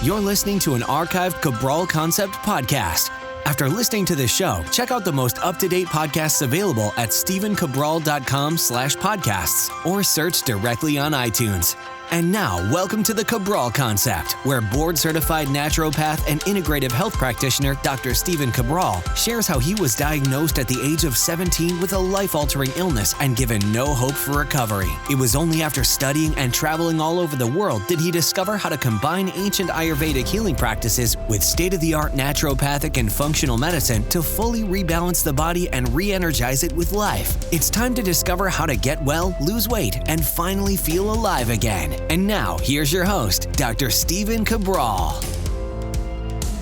You're listening to an archived Cabral Concept podcast. After listening to this show, check out the most up-to-date podcasts available at stephencabral.com/podcasts or search directly on iTunes. And now, welcome to the Cabral Concept, where board-certified naturopath and integrative health practitioner Dr. Stephen Cabral shares how he was diagnosed at the age of 17 with a life-altering illness and given no hope for recovery. It was only after studying and traveling all over the world did he discover how to combine ancient Ayurvedic healing practices with state-of-the-art naturopathic and functional medicine to fully rebalance the body and re-energize it with life. It's time to discover how to get well, lose weight, and finally feel alive again. And now, here's your host, Dr. Stephen Cabral.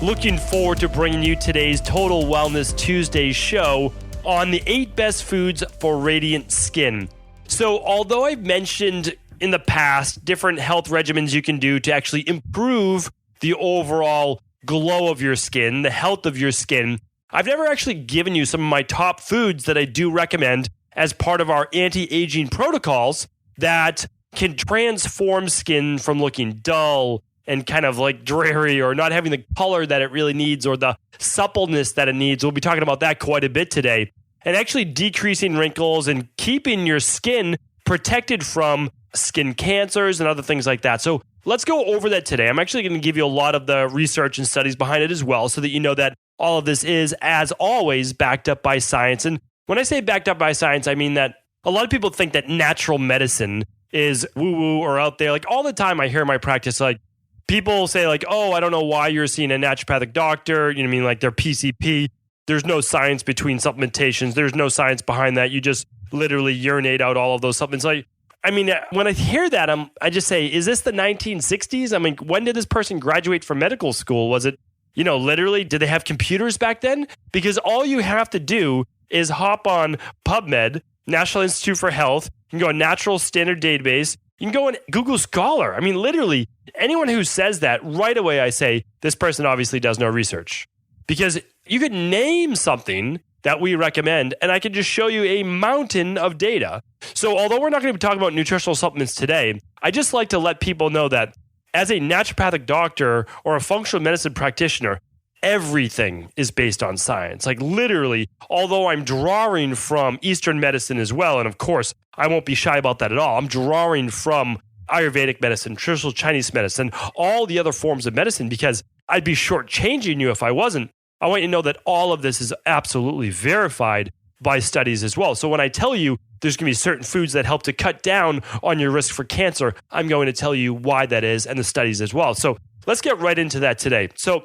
Looking forward to bringing you today's Total Wellness Tuesday show on the 8 best foods for radiant skin. So, although I've mentioned in the past different health regimens you can do to actually improve the overall glow of your skin, the health of your skin, I've never actually given you some of my top foods that I do recommend as part of our anti-aging protocols that can transform skin from looking dull and kind of like dreary or not having the color that it really needs or the suppleness that it needs. We'll be talking about that quite a bit today. And actually decreasing wrinkles and keeping your skin protected from skin cancers and other things like that. So let's go over that today. I'm actually going to give you a lot of the research and studies behind it as well so that you know that all of this is, as always, backed up by science. And when I say backed up by science, I mean that a lot of people think that natural medicine is woo-woo or out there. Like all the time I hear in my practice, like people say like, oh, I don't know why you're seeing a naturopathic doctor. You know what I mean? Like they're PCP. There's no science between supplementations. There's no science behind that. You just literally urinate out all of those supplements. Like, I mean, when I hear that, I just say, is this the 1960s? I mean, when did this person graduate from medical school? Was it, literally, did they have computers back then? Because all you have to do is hop on PubMed, National Institute for Health. You can go on Natural Standard Database. You can go on Google Scholar. I mean, literally, anyone who says that, right away I say, this person obviously does no research. Because you could name something that we recommend, and I can just show you a mountain of data. So although we're not going to be talking about nutritional supplements today, I just like to let people know that as a naturopathic doctor or a functional medicine practitioner, everything is based on science. Like literally, although I'm drawing from Eastern medicine as well, and of course, I won't be shy about that at all. I'm drawing from Ayurvedic medicine, traditional Chinese medicine, all the other forms of medicine, because I'd be shortchanging you if I wasn't. I want you to know that all of this is absolutely verified by studies as well. So when I tell you there's going to be certain foods that help to cut down on your risk for cancer, I'm going to tell you why that is and the studies as well. So let's get right into that today. So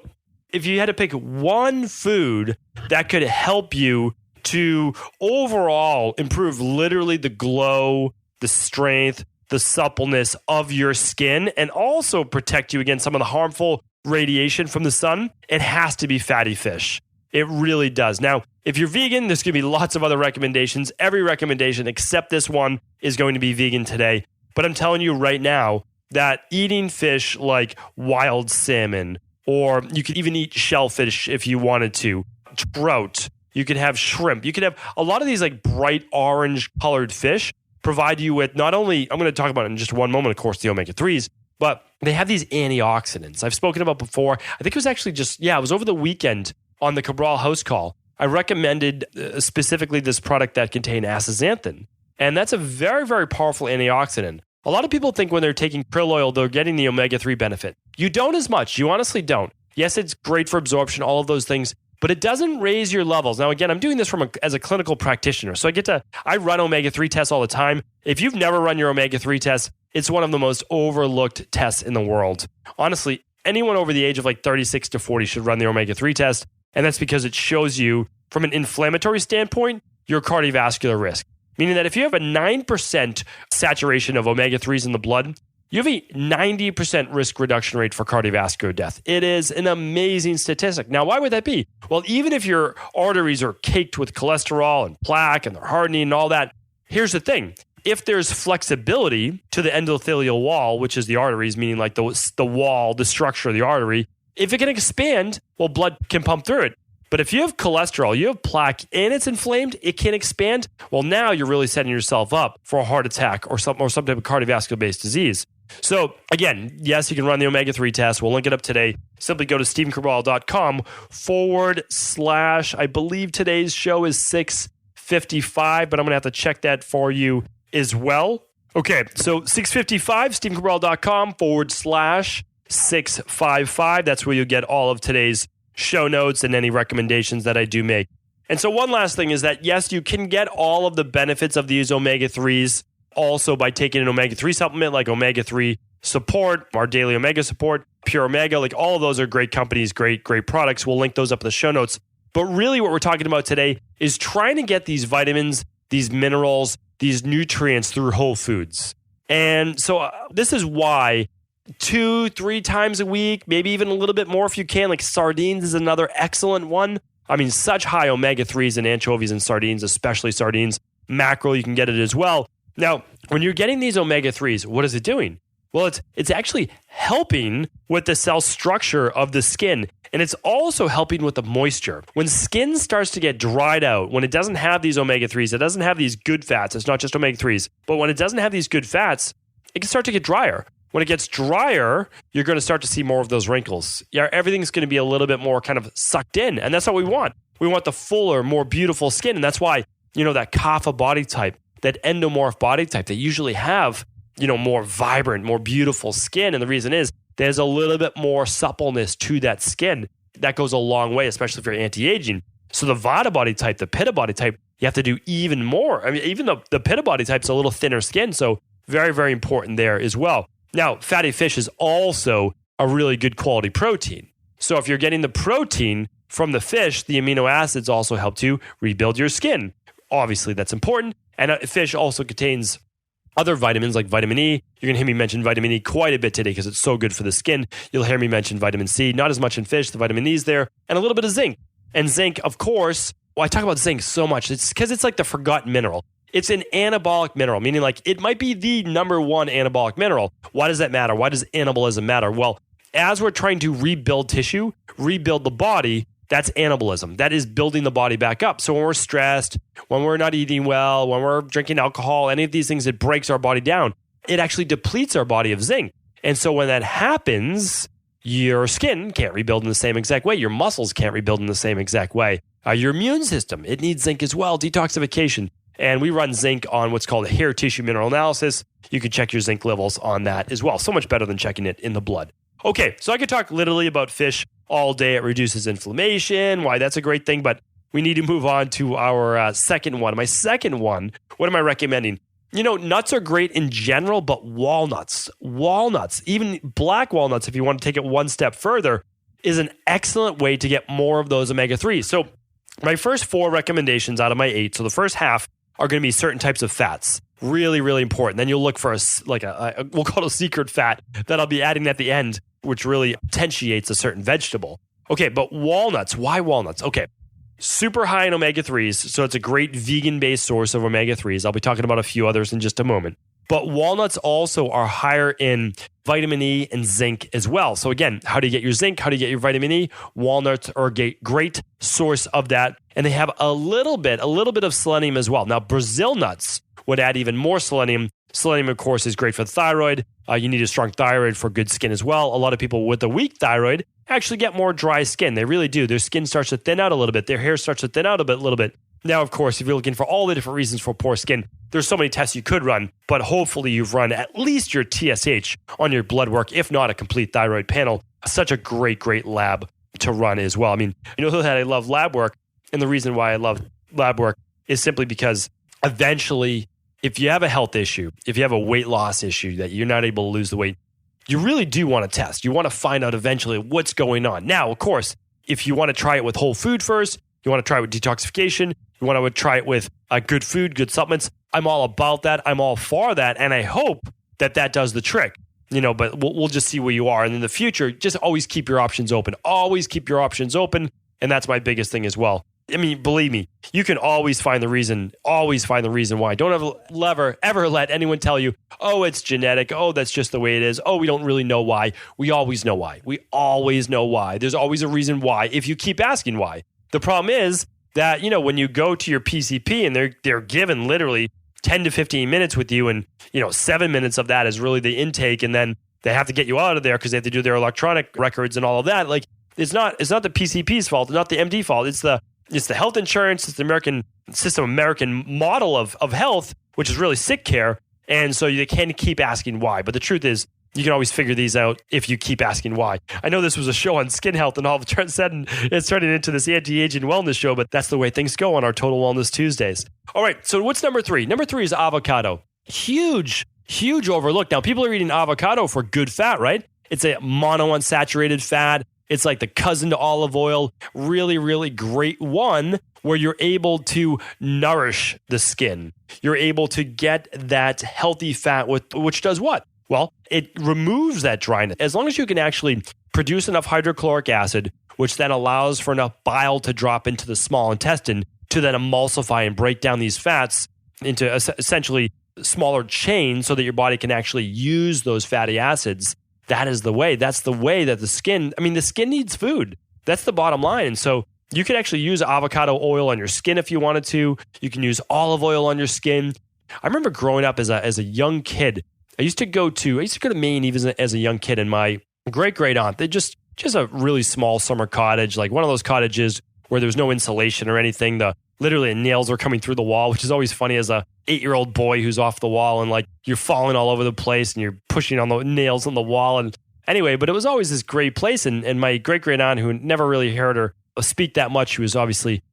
if you had to pick one food that could help you to overall improve literally the glow, the strength, the suppleness of your skin, and also protect you against some of the harmful radiation from the sun, it has to be fatty fish. It really does. Now, if you're vegan, there's going to be lots of other recommendations. Every recommendation except this one is going to be vegan today. But I'm telling you right now that eating fish like wild salmon, or you could even eat shellfish if you wanted to, trout, you could have shrimp, you could have a lot of these like bright orange colored fish provide you with not only, I'm going to talk about it in just one moment, of course, the omega-3s, but they have these antioxidants I've spoken about before. I think it was actually it was over the weekend on the Cabral House Call. I recommended specifically this product that contained astaxanthin. And that's a very, very powerful antioxidant. A lot of people think when they're taking krill oil, they're getting the omega-3 benefit. You don't as much. You honestly don't. Yes, it's great for absorption, all of those things, but it doesn't raise your levels. Now, again, I'm doing this as a clinical practitioner. So I run omega-3 tests all the time. If you've never run your omega-3 test, it's one of the most overlooked tests in the world. Honestly, anyone over the age of like 36 to 40 should run the omega-3 test. And that's because it shows you, from an inflammatory standpoint, your cardiovascular risk. Meaning that if you have a 9% saturation of omega-3s in the blood, you have a 90% risk reduction rate for cardiovascular death. It is an amazing statistic. Now, why would that be? Well, even if your arteries are caked with cholesterol and plaque and they're hardening and all that, here's the thing. If there's flexibility to the endothelial wall, which is the arteries, meaning like the wall, the structure of the artery, if it can expand, well, blood can pump through it. But if you have cholesterol, you have plaque, and it's inflamed, it can expand. Well, now you're really setting yourself up for a heart attack or some type of cardiovascular-based disease. So again, yes, you can run the omega-3 test. We'll link it up today. Simply go to StephenCabral.com/, I believe today's show is 6:55, but I'm going to have to check that for you as well. Okay, so 6:55, StephenCabral.com/655. That's where you'll get all of today's show notes and any recommendations that I do make. And so one last thing is that, yes, you can get all of the benefits of these omega-3s also by taking an omega-3 supplement like Omega-3 Support, our Daily Omega Support, Pure Omega. Like all of those are great companies, great products. We'll link those up in the show notes. But really what we're talking about today is trying to get these vitamins, these minerals, these nutrients through whole foods. And so this is why 2-3 times a week, maybe even a little bit more if you can, like sardines is another excellent one. I mean, such high omega-3s in anchovies and sardines, especially sardines. Mackerel, you can get it as well. Now, when you're getting these omega-3s, what is it doing? Well, it's actually helping with the cell structure of the skin, and it's also helping with the moisture. When skin starts to get dried out, when it doesn't have these omega-3s, it doesn't have these good fats, it's not just omega-3s, but when it doesn't have these good fats, it can start to get drier. When it gets drier, you're going to start to see more of those wrinkles. Yeah, everything's going to be a little bit more kind of sucked in, and that's what we want. We want the fuller, more beautiful skin, and that's why, that kapha body type, that endomorph body type, they usually have, more vibrant, more beautiful skin, and the reason is there's a little bit more suppleness to that skin. That goes a long way, especially if you're anti-aging. So the vata body type, the pitta body type, you have to do even more. I mean, even the pitta body type's a little thinner skin, so very, very important there as well. Now, fatty fish is also a really good quality protein. So if you're getting the protein from the fish, the amino acids also help to rebuild your skin. Obviously, that's important. And fish also contains other vitamins like vitamin E. You're going to hear me mention vitamin E quite a bit today because it's so good for the skin. You'll hear me mention vitamin C, not as much in fish. The vitamin E is there, and a little bit of zinc. And zinc, of course, I talk about zinc so much. It's because it's like the forgotten mineral. It's an anabolic mineral, meaning like it might be the number one anabolic mineral. Why does that matter? Why does anabolism matter? Well, as we're trying to rebuild tissue, rebuild the body, that's anabolism. That is building the body back up. So when we're stressed, when we're not eating well, when we're drinking alcohol, any of these things, it breaks our body down. It actually depletes our body of zinc. And so when that happens, your skin can't rebuild in the same exact way. Your muscles can't rebuild in the same exact way. Your immune system, it needs zinc as well, detoxification. And we run zinc on what's called a hair tissue mineral analysis. You can check your zinc levels on that as well. So much better than checking it in the blood. Okay, so I could talk literally about fish all day. It reduces inflammation, why that's a great thing, but we need to move on to our second one. My second one, what am I recommending? Nuts are great in general, but walnuts, even black walnuts, if you want to take it one step further, is an excellent way to get more of those omega-3s. So my first 4 recommendations out of my 8, so the first half are going to be certain types of fats. Really, really important. Then you'll look for we'll call it a secret fat that I'll be adding at the end, which really potentiates a certain vegetable. Okay, but walnuts, why walnuts? Okay, super high in omega-3s, so it's a great vegan-based source of omega-3s. I'll be talking about a few others in just a moment. But walnuts also are higher in vitamin E and zinc as well. So again, how do you get your zinc? How do you get your vitamin E? Walnuts are a great source of that. And they have a little bit of selenium as well. Now, Brazil nuts would add even more selenium. Selenium, of course, is great for the thyroid. You need a strong thyroid for good skin as well. A lot of people with a weak thyroid actually get more dry skin. They really do. Their skin starts to thin out a little bit. Their hair starts to thin out a little bit. Now, of course, if you're looking for all the different reasons for poor skin, there's so many tests you could run, but hopefully you've run at least your TSH on your blood work, if not a complete thyroid panel. Such a great lab to run as well. I mean, you know that I love lab work, and the reason why I love lab work is simply because eventually, if you have a health issue, if you have a weight loss issue that you're not able to lose the weight, you really do want to test. You want to find out eventually what's going on. Now, of course, if you want to try it with whole food first, you want to try it with detoxification, you want to try it with good food, good supplements, I'm all about that. I'm all for that. And I hope that does the trick, but we'll just see where you are. And in the future, just always keep your options open. Always keep your options open. And that's my biggest thing as well. I mean, believe me, you can always find the reason why. Don't ever let anyone tell you, oh, it's genetic. Oh, that's just the way it is. Oh, we don't really know why. We always know why. We always know why. There's always a reason why if you keep asking why. The problem is that, when you go to your PCP and they're given literally 10 to 15 minutes with you, and 7 minutes of that is really the intake, and then they have to get you out of there because they have to do their electronic records and all of that. Like, it's not the PCP's fault, it's not the MD fault. It's the health insurance, it's the American model of health, which is really sick care. And so you can't keep asking why. But the truth is, you can always figure these out if you keep asking why. I know this was a show on skin health, and all of a sudden it's turning into this anti-aging wellness show, but that's the way things go on our Total Wellness Tuesdays. All right, so what's number 3? Number 3 is avocado. Huge overlook. Now, people are eating avocado for good fat, right? It's a monounsaturated fat. It's like the cousin to olive oil. Really, really great one where you're able to nourish the skin. You're able to get that healthy fat, which does what? Well, it removes that dryness. As long as you can actually produce enough hydrochloric acid, which then allows for enough bile to drop into the small intestine to then emulsify and break down these fats into essentially smaller chains so that your body can actually use those fatty acids. That is the way. That's the way that the skin needs food. That's the bottom line. And so you can actually use avocado oil on your skin if you wanted to. You can use olive oil on your skin. I remember growing up as a young kid, I used to go to Maine even as a young kid, and my great aunt, they just a really small summer cottage, like one of those cottages where there's no insulation or anything. Literally nails are coming through the wall, which is always funny as a 8-year-old boy who's off the wall and like you're falling all over the place and you're pushing on the nails on the wall. And anyway, but it was always this great place. And my great aunt, who never really heard her speak that much,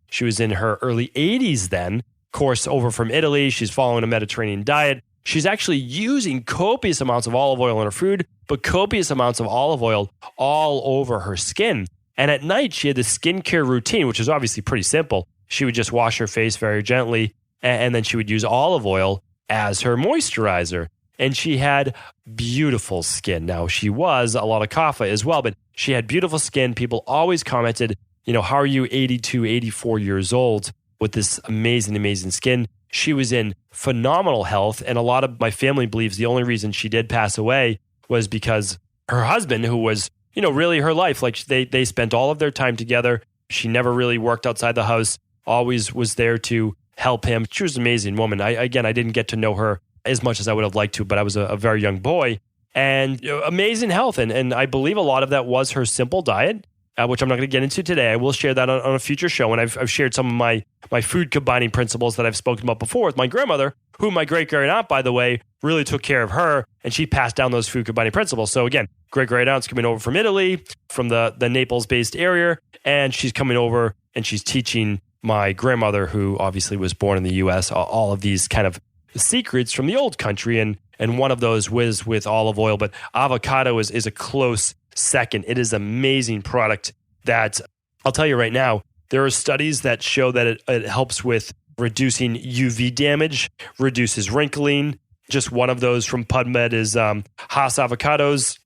she was in her early 80s then, of course, over from Italy. She's following a Mediterranean diet. She's actually using copious amounts of olive oil in her food, but copious amounts of olive oil all over her skin. And at night, she had this skincare routine, which is obviously pretty simple. She would just wash her face very gently, and then she would use olive oil as her moisturizer. And she had beautiful skin. Now, she was a lot of kapha as well, but she had beautiful skin. People always commented, how are you 82, 84 years old with this amazing, amazing skin? She was in phenomenal health, and a lot of my family believes the only reason she did pass away was because her husband, who was, really her life, like they spent all of their time together. She never really worked outside the house, always was there to help him. She was an amazing woman. I didn't get to know her as much as I would have liked to, but I was a very young boy, and amazing health. And I believe a lot of that was her simple diet, which I'm not going to get into today. I will share that on a future show. And I've shared some of my food combining principles that I've spoken about before with my grandmother, who my great aunt, by the way, really took care of her, and she passed down those food combining principles. So again, great aunt's coming over from Italy, from the Naples-based area, and she's coming over and she's teaching my grandmother, who obviously was born in the U.S., all of these kind of secrets from the old country. And one of those was with olive oil, but avocado is a close second. It is an amazing product that I'll tell you right now, there are studies that show that it helps with reducing UV damage, reduces wrinkling. Just one of those from PubMed is Hass avocados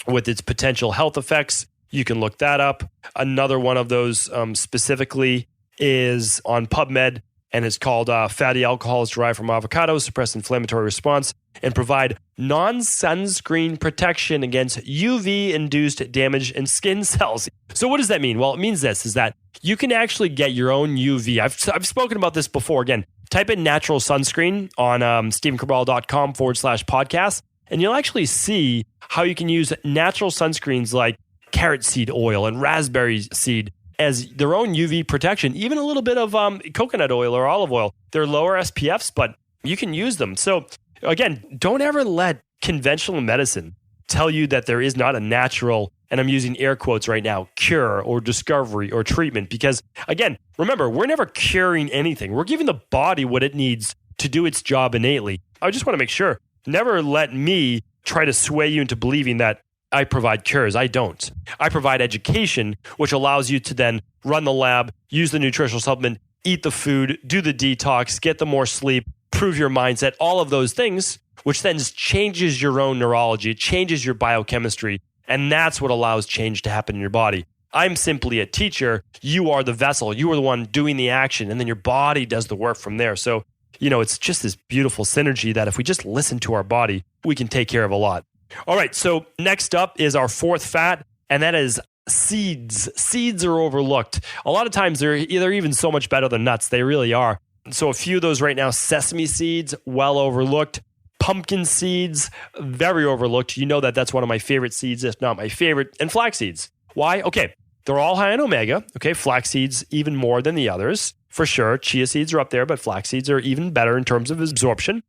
with its potential health effects. You can look that up. Another one of those specifically is on PubMed, and it's called fatty alcohols derived from avocados suppress inflammatory response and provide non-sunscreen protection against UV-induced damage in skin cells. So what does that mean? Well, it means this, is that you can actually get your own UV. I've spoken about this before. Again, type in natural sunscreen on stevencabral.com/podcast, and you'll actually see how you can use natural sunscreens like carrot seed oil and raspberry seed as their own UV protection, even a little bit of coconut oil or olive oil. They're lower SPFs, but you can use them. So again, don't ever let conventional medicine tell you that there is not a natural, and I'm using air quotes right now, cure or discovery or treatment. Because again, remember, we're never curing anything. We're giving the body what it needs to do its job innately. I just want to make sure, never let me try to sway you into believing that I provide cures. I don't. I provide education, which allows you to then run the lab, use the nutritional supplement, eat the food, do the detox, get the more sleep, improve your mindset, all of those things, which then changes your own neurology. It changes your biochemistry. And that's what allows change to happen in your body. I'm simply a teacher. You are the vessel. You are the one doing the action. And then your body does the work from there. So, it's just this beautiful synergy that if we just listen to our body, we can take care of a lot. All right, so next up is our fourth fat, and that is seeds. Seeds are overlooked. A lot of times they're even so much better than nuts. They really are. So a few of those right now: sesame seeds, well overlooked. Pumpkin seeds, very overlooked. You know that that's one of my favorite seeds, if not my favorite. And flax seeds. Why? Okay, they're all high in omega. Okay, flax seeds even more than the others, for sure. Chia seeds are up there, but flax seeds are even better in terms of absorption.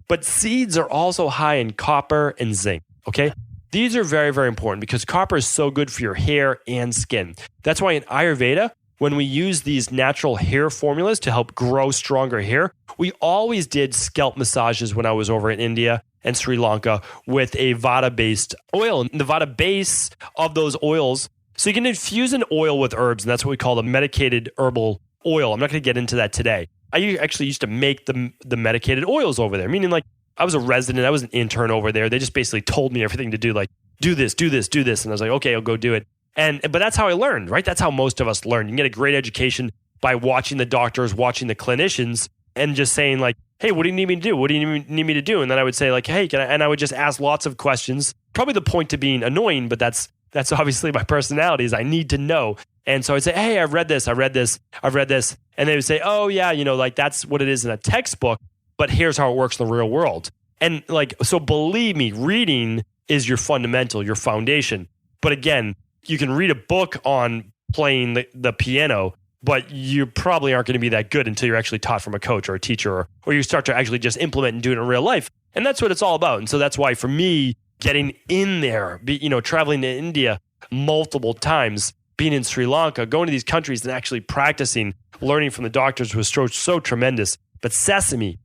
But seeds are also high in copper and zinc. Okay, these are very, very important because copper is so good for your hair and skin. That's why in Ayurveda, when we use these natural hair formulas to help grow stronger hair, we always did scalp massages when I was over in India and Sri Lanka with a Vata-based oil. And the Vata base of those oils, so you can infuse an oil with herbs, and that's what we call the medicated herbal oil. I'm not going to get into that today. I actually used to make the medicated oils over there, meaning like I was a resident, I was an intern over there. They just basically told me everything to do, like do this, do this, do this. And I was like, okay, I'll go do it. But that's how I learned, right? That's how most of us learn. You can get a great education by watching the doctors, watching the clinicians, and just saying like, hey, what do you need me to do? What do you need me to do? And then I would say like, hey, can I? And I would just ask lots of questions. Probably the point to being annoying, but that's obviously my personality is I need to know. And so I'd say, hey, I've read this. And they would say, oh yeah, like that's what it is in a textbook, but here's how it works in the real world. And like, so believe me, reading is your fundamental, your foundation. But again, you can read a book on playing the piano, but you probably aren't going to be that good until you're actually taught from a coach or a teacher, or you start to actually just implement and do it in real life. And that's what it's all about. And so that's why for me, getting in there, traveling to India multiple times, being in Sri Lanka, going to these countries and actually practicing, learning from the doctors was so tremendous. But sesame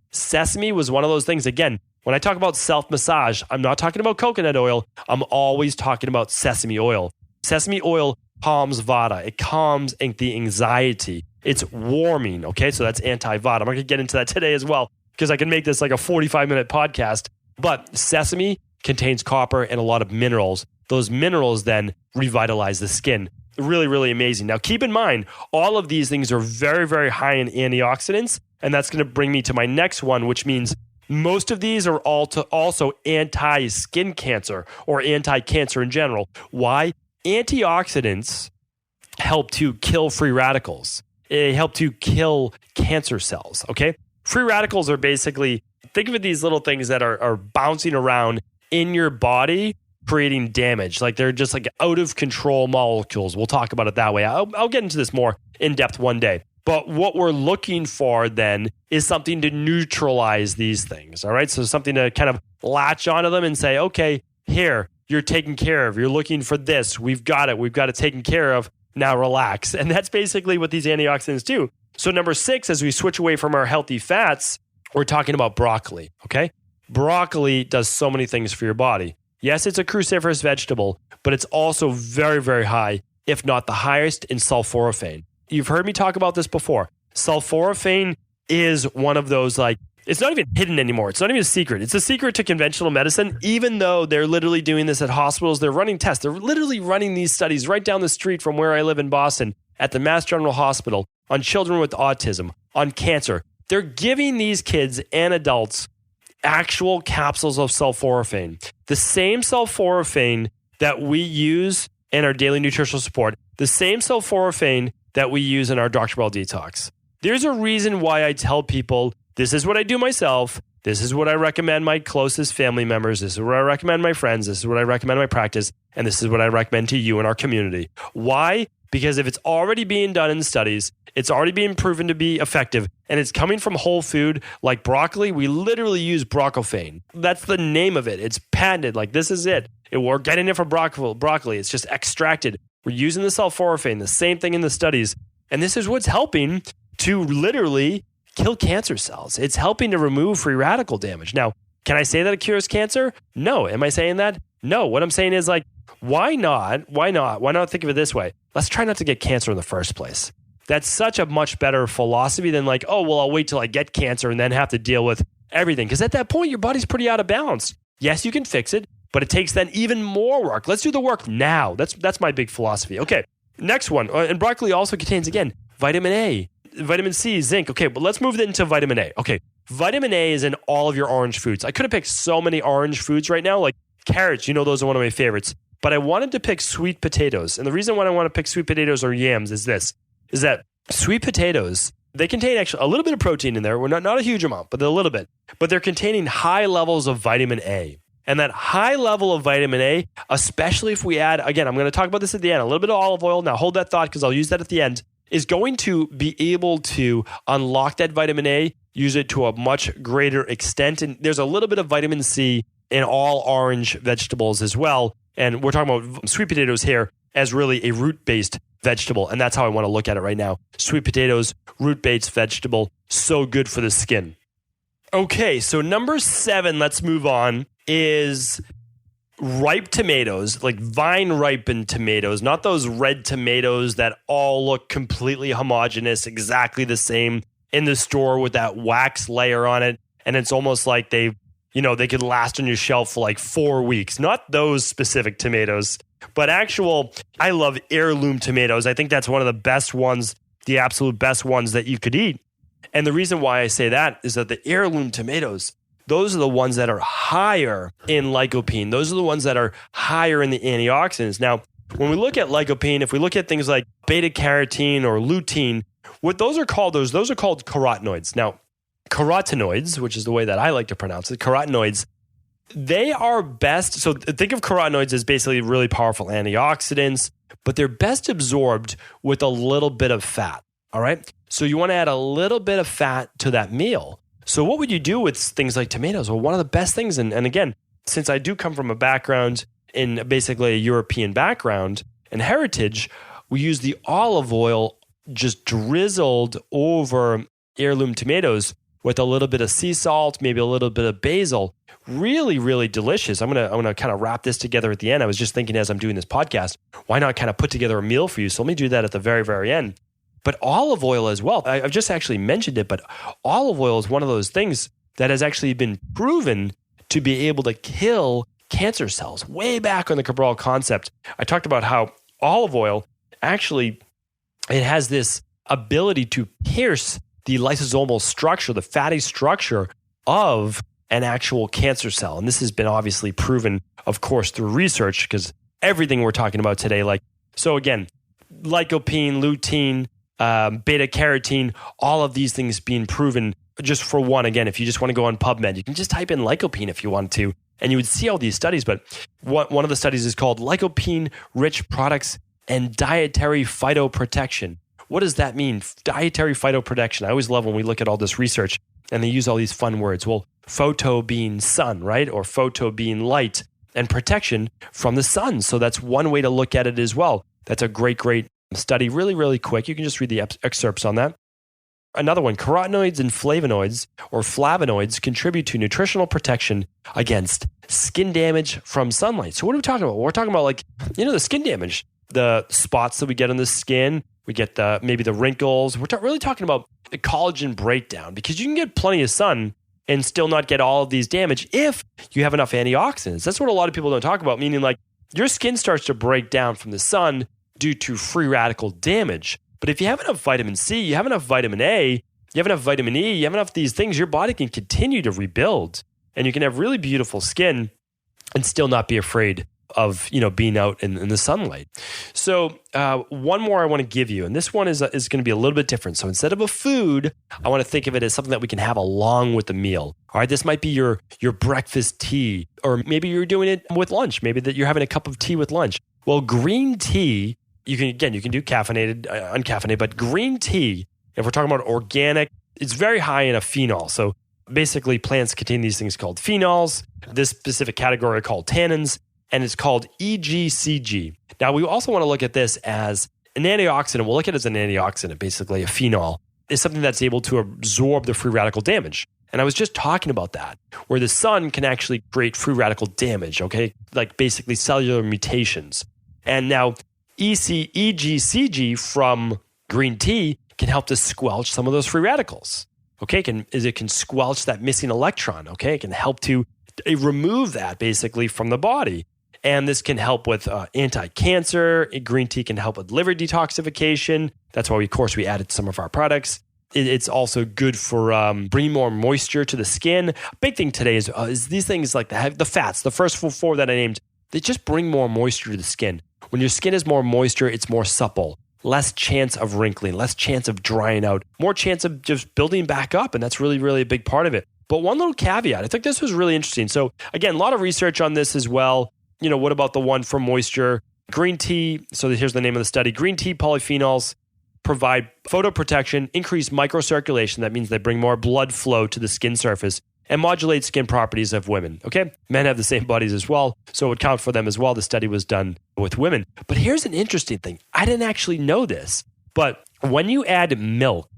was one of those things. Again, when I talk about self-massage, I'm not talking about coconut oil. I'm always talking about sesame oil. Sesame oil calms Vata. It calms the anxiety. It's warming, okay? So that's anti-Vata. I'm not going to get into that today as well because I can make this like a 45-minute podcast. But sesame contains copper and a lot of minerals. Those minerals then revitalize the skin. Really, really amazing. Now, keep in mind, all of these things are very, very high in antioxidants, and that's going to bring me to my next one, which means most of these are also anti-skin cancer or anti-cancer in general. Why? Antioxidants help to kill free radicals. They help to kill cancer cells, okay? Free radicals are basically, think of it, these little things that are bouncing around in your body, creating damage. Like they're just like out of control molecules. We'll talk about it that way. I'll get into this more in depth one day. But what we're looking for then is something to neutralize these things, all right? So something to kind of latch onto them and say, okay, here, you're taken care of. You're looking for this. We've got it. We've got it taken care of. Now relax. And that's basically what these antioxidants do. So number 6, as we switch away from our healthy fats, we're talking about broccoli, okay? Broccoli does so many things for your body. Yes, it's a cruciferous vegetable, but it's also very, very high, if not the highest, in sulforaphane. You've heard me talk about this before. Sulforaphane is one of those, like, it's not even hidden anymore. It's not even a secret. It's a secret to conventional medicine, even though they're literally doing this at hospitals. They're running tests. They're literally running these studies right down the street from where I live in Boston at the Mass General Hospital on children with autism, on cancer. They're giving these kids and adults actual capsules of sulforaphane. The same sulforaphane that we use in our daily nutritional support, the same sulforaphane that we use in our Dr. Cabral detox. There's a reason why I tell people, this is what I do myself. This is what I recommend my closest family members. This is what I recommend my friends. This is what I recommend my practice. And this is what I recommend to you in our community. Why? Because if it's already being done in studies, it's already being proven to be effective, and it's coming from whole food like broccoli, we literally use broccofane. That's the name of it. It's patented. Like, this is it. We're getting it from broccoli. It's just extracted. We're using the sulforaphane, the same thing in the studies. And this is what's helping to literally kill cancer cells. It's helping to remove free radical damage. Now, can I say that it cures cancer? No. Am I saying that? No. What I'm saying is, like, why not? Why not think of it this way? Let's try not to get cancer in the first place. That's such a much better philosophy than like, oh, well, I'll wait till I get cancer and then have to deal with everything. Because at that point, your body's pretty out of balance. Yes, you can fix it, but it takes then even more work. Let's do the work now. That's my big philosophy. Okay, next one. And broccoli also contains, again, vitamin A, vitamin C, zinc. Okay, but let's move into vitamin A. Okay, vitamin A is in all of your orange foods. I could have picked so many orange foods right now, like carrots. You know, those are one of my favorites. But I wanted to pick sweet potatoes. And the reason why I want to pick sweet potatoes or yams is that sweet potatoes They contain actually a little bit of protein in there. We're not a huge amount, but a little bit. But they're containing high levels of vitamin A. And that high level of vitamin A, especially if we add, again, I'm going to talk about this at the end, a little bit of olive oil. Now hold that thought because I'll use that at the end, is going to be able to unlock that vitamin A, use it to a much greater extent. And there's a little bit of vitamin C in all orange vegetables as well. And we're talking about sweet potatoes here as really a root-based vegetable. And that's how I want to look at it right now. Sweet potatoes, root-based vegetable, so good for the skin. Okay, so number 7, let's move on, is ripe tomatoes, like vine-ripened tomatoes, not those red tomatoes that all look completely homogeneous, exactly the same in the store with that wax layer on it. And it's almost like they could last on your shelf for like 4 weeks. Not those specific tomatoes, but I love heirloom tomatoes. I think that's one of the best ones, the absolute best ones that you could eat. And the reason why I say that is that the heirloom tomatoes, those are the ones that are higher in lycopene. Those are the ones that are higher in the antioxidants. Now, when we look at lycopene, if we look at things like beta-carotene or lutein, what those are called carotenoids. Now, carotenoids, which is the way that I like to pronounce it, carotenoids, they are best. So think of carotenoids as basically really powerful antioxidants, but they're best absorbed with a little bit of fat. All right. So you want to add a little bit of fat to that meal. So what would you do with things like tomatoes? Well, one of the best things, and again, since I do come from a background in basically a European background and heritage, we use the olive oil just drizzled over heirloom tomatoes with a little bit of sea salt, maybe a little bit of basil. Really, really delicious. I'm gonna kind of wrap this together at the end. I was just thinking as I'm doing this podcast, why not kind of put together a meal for you? So let me do that at the very, very end. But olive oil as well. I've just actually mentioned it, but olive oil is one of those things that has actually been proven to be able to kill cancer cells. Way back on the Cabral concept, I talked about how olive oil actually, it has this ability to pierce the lysosomal structure, the fatty structure of an actual cancer cell. And this has been obviously proven, of course, through research, because everything we're talking about today, so again, lycopene, lutein, beta-carotene, all of these things being proven. Just for one, again, if you just want to go on PubMed, you can just type in lycopene if you want to, and you would see all these studies. But one of the studies is called Lycopene-Rich Products and Dietary Phytoprotection. What does that mean? Dietary phytoprotection. I always love when we look at all this research and they use all these fun words. Well, photo being sun, right? Or photo being light, and protection from the sun. So that's one way to look at it as well. That's a great, great study. Really, really quick. You can just read the excerpts on that. Another one, carotenoids and flavonoids or flavonoids contribute to nutritional protection against skin damage from sunlight. So what are we talking about? We're talking about the skin damage, the spots that we get on the skin. We get maybe the wrinkles. We're really talking about the collagen breakdown, because you can get plenty of sun and still not get all of these damage if you have enough antioxidants. That's what a lot of people don't talk about, meaning your skin starts to break down from the sun due to free radical damage. But if you have enough vitamin C, you have enough vitamin A, you have enough vitamin E, you have enough of these things, your body can continue to rebuild, and you can have really beautiful skin and still not be afraid of being out in the sunlight. So one more I want to give you, and this one is going to be a little bit different. So instead of a food, I want to think of it as something that we can have along with the meal. All right, this might be your breakfast tea, or maybe you're doing it with lunch. Maybe that you're having a cup of tea with lunch. Well, green tea, you can do caffeinated, uncaffeinated, but green tea, if we're talking about organic, it's very high in a phenol. So basically plants contain these things called phenols. This specific category are called tannins, and it's called EGCG. Now, we also want to look at this as an antioxidant. We'll look at it as an antioxidant, basically a phenol, is something that's able to absorb the free radical damage. And I was just talking about that, where the sun can actually create free radical damage, okay? Like basically cellular mutations. And now EGCG from green tea can help to squelch some of those free radicals, okay? It can squelch that missing electron, okay? It can help to remove that basically from the body. And this can help with anti-cancer. Green tea can help with liver detoxification. That's why, of course, we added some of our products. It's also good for bringing more moisture to the skin. Big thing today is these things like the fats, the first four that I named, they just bring more moisture to the skin. When your skin is more moisture, it's more supple. less chance of wrinkling, less chance of drying out, more chance of just building back up. And that's really, really a big part of it. But one little caveat, I think this was really interesting. So again, a lot of research on this as well. What about the one for moisture? Green tea. So here's the name of the study. Green tea polyphenols provide photoprotection, increase microcirculation. That means they bring more blood flow to the skin surface and modulate skin properties of women. Okay. Men have the same bodies as well, so it would count for them as well. The study was done with women. But here's an interesting thing. I didn't actually know this, but when you add milk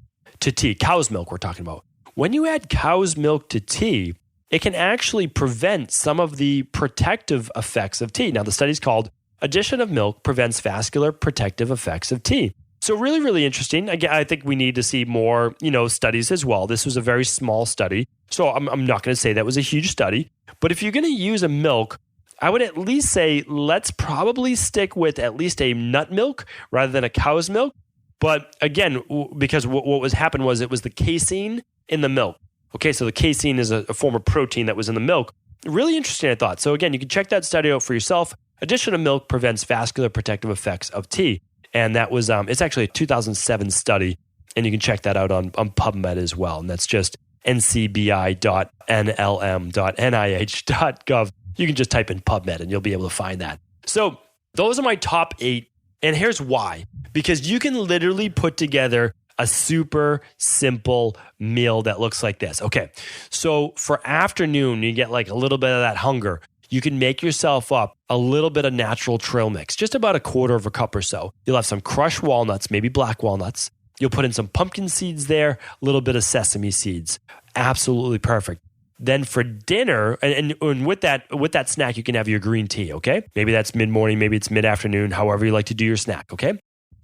to tea, cow's milk we're talking about, when you add cow's milk to tea, it can actually prevent some of the protective effects of tea. Now, the study's called Addition of Milk Prevents Vascular Protective Effects of Tea. So really, really interesting. Again, I think we need to see more, studies as well. This was a very small study. So I'm not going to say that was a huge study. But if you're going to use a milk, I would at least say let's probably stick with at least a nut milk rather than a cow's milk. But again, because what was happened was it was the casein in the milk. Okay, so the casein is a form of protein that was in the milk. Really interesting, I thought. So again, you can check that study out for yourself. Addition of milk prevents vascular protective effects of tea. And that was, it's actually a 2007 study, and you can check that out on PubMed as well. And that's just ncbi.nlm.nih.gov. You can just type in PubMed and you'll be able to find that. So those are my top 8. And here's why. Because you can literally put together a super simple meal that looks like this. Okay, so for afternoon, you get like a little bit of that hunger. You can make yourself up a little bit of natural trail mix, just about a quarter of a cup or so. You'll have some crushed walnuts, maybe black walnuts. You'll put in some pumpkin seeds there, a little bit of sesame seeds. Absolutely perfect. Then for dinner, and with that snack, you can have your green tea, okay? Maybe that's mid-morning, maybe it's mid-afternoon, however you like to do your snack, okay?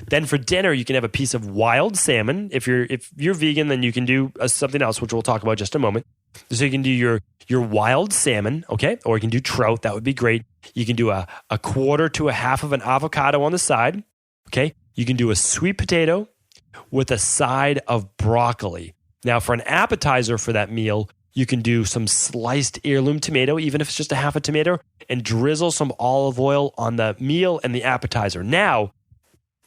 Then for dinner, you can have a piece of wild salmon. If you're vegan, then you can do something else, which we'll talk about in just a moment. So you can do your wild salmon, okay? Or you can do trout. That would be great. You can do a quarter to a half of an avocado on the side, okay? You can do a sweet potato with a side of broccoli. Now, for an appetizer for that meal, you can do some sliced heirloom tomato, even if it's just a half a tomato, and drizzle some olive oil on the meal and the appetizer. Now,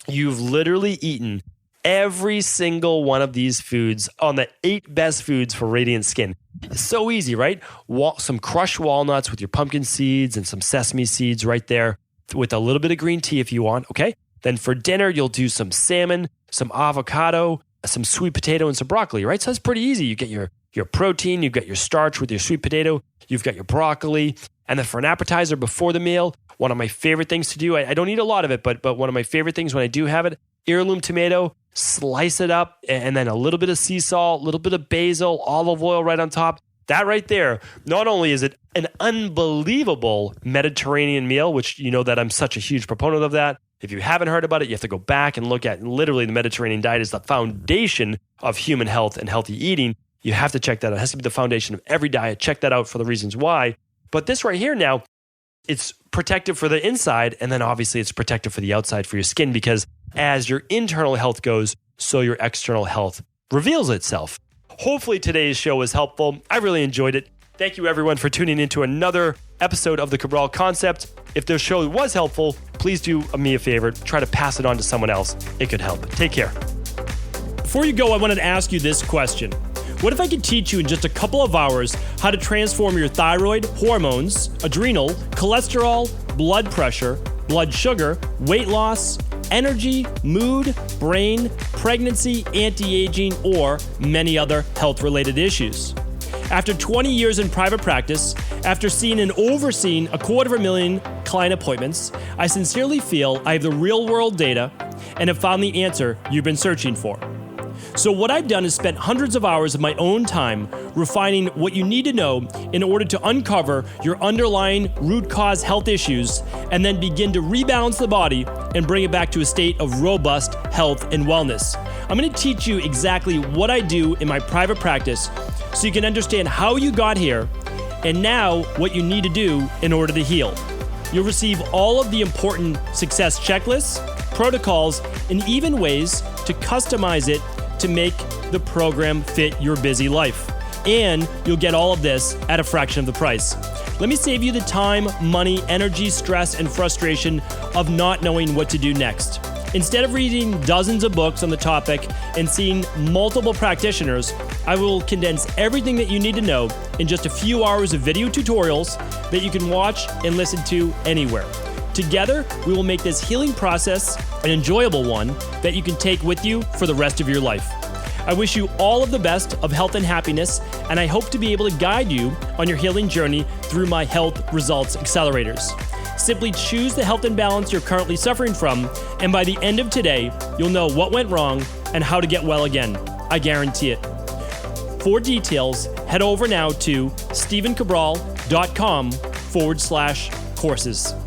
you've literally eaten every single one of these foods on the 8 best foods for radiant skin. It's so easy, right? Some crushed walnuts with your pumpkin seeds and some sesame seeds right there with a little bit of green tea if you want, okay? Then for dinner, you'll do some salmon, some avocado, some sweet potato, and some broccoli, right? So that's pretty easy. You get your protein, you've got your starch with your sweet potato, you've got your broccoli, and then for an appetizer before the meal, one of my favorite things to do, I don't eat a lot of it, but one of my favorite things when I do have it, heirloom tomato, slice it up, and then a little bit of sea salt, a little bit of basil, olive oil right on top. That right there, not only is it an unbelievable Mediterranean meal, which you know that I'm such a huge proponent of that. If you haven't heard about it, you have to go back and look at literally the Mediterranean diet is the foundation of human health and healthy eating. You have to check that out. It has to be the foundation of every diet. Check that out for the reasons why. But this right here now, it's protective for the inside, and then obviously it's protective for the outside for your skin, because as your internal health goes, so your external health reveals itself. Hopefully today's show was helpful. I really enjoyed it. Thank you everyone for tuning into another episode of the Cabral Concept. If the show was helpful, please do me a favor. Try to pass it on to someone else. It could help. Take care. Before you go, I wanted to ask you this question. What if I could teach you in just a couple of hours how to transform your thyroid, hormones, adrenal, cholesterol, blood pressure, blood sugar, weight loss, energy, mood, brain, pregnancy, anti-aging, or many other health-related issues? After 20 years in private practice, after seeing and overseeing 250,000 client appointments, I sincerely feel I have the real-world data and have found the answer you've been searching for. So what I've done is spent hundreds of hours of my own time refining what you need to know in order to uncover your underlying root cause health issues and then begin to rebalance the body and bring it back to a state of robust health and wellness. I'm going to teach you exactly what I do in my private practice so you can understand how you got here and now what you need to do in order to heal. You'll receive all of the important success checklists, protocols, and even ways to customize it to make the program fit your busy life. And you'll get all of this at a fraction of the price. Let me save you the time, money, energy, stress, and frustration of not knowing what to do next. Instead of reading dozens of books on the topic and seeing multiple practitioners, I will condense everything that you need to know in just a few hours of video tutorials that you can watch and listen to anywhere. Together, we will make this healing process an enjoyable one that you can take with you for the rest of your life. I wish you all of the best of health and happiness, and I hope to be able to guide you on your healing journey through my Health Results Accelerators. Simply choose the health imbalance you're currently suffering from, and by the end of today, you'll know what went wrong and how to get well again. I guarantee it. For details, head over now to stephencabral.com/courses.